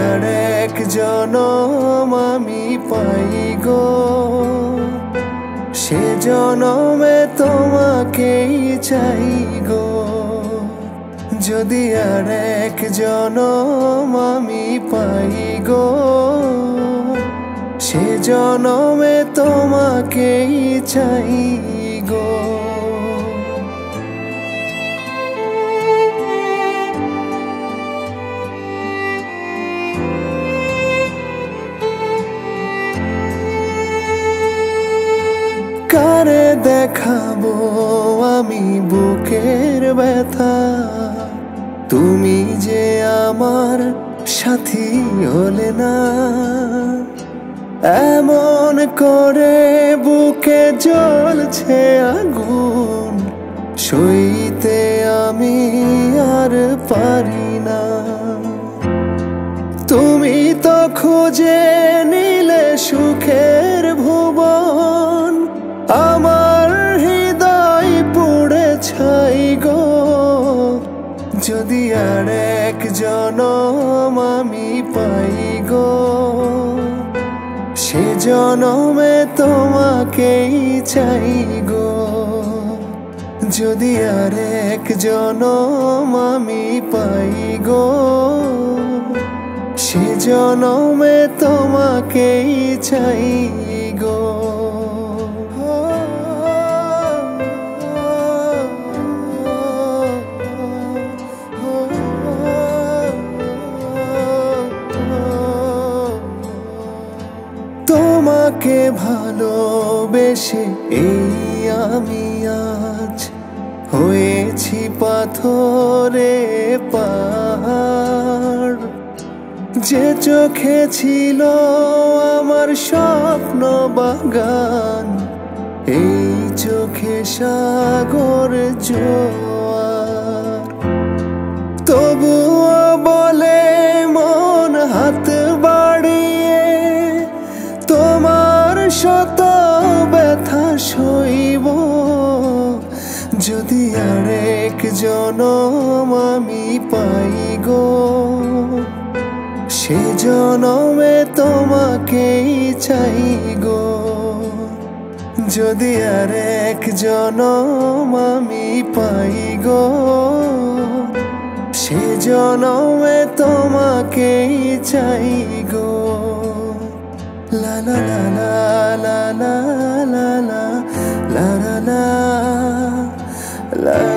আর এক জনম আমি পাই গো, সে জনমে তোমাকেই চাই গো। যদি আর এক জনম আমি পাই গো, সে জনমে তোমাকেই চাই গো। কারে দেখাবো আমি বুকের ব্যথা, তুমি যে আমার সাথী হলে না। এমন করে বুকে জ্বলছে আগুন, সইতে আমি আর পারি না। তুমি তো খুঁজে নিলে সুখের ভুবন, আমার হৃদয় পুড়ে ছাই গো। যদি আর এক জনম আমি পাই গো, সে জনমে তোমাকেই চাই গো। যদি আর এক জনম আমি পাই গো, সে জনমে তোমাকেই চাই গো। তোমাকে ভালোবেসে এই আমি আজ হয়েছি পাথরে পাহাড়। যে চোখে ছিল আমার স্বপ্ন বাগান, এই চোখে সাগর জোয়ার। তবুও বলে মন হাত বাড়িয়ে, তোমার শত ব্যথা সইব। যদি আর এক জনম আমি পাই গো, সে জনমে তোমাকেই চাই গো। যদি আর এক জনম আমি পাই গো, সে জনমে তোমাকেই চাই গো। লা লা লা লা লা লা লা লা লা লা লা।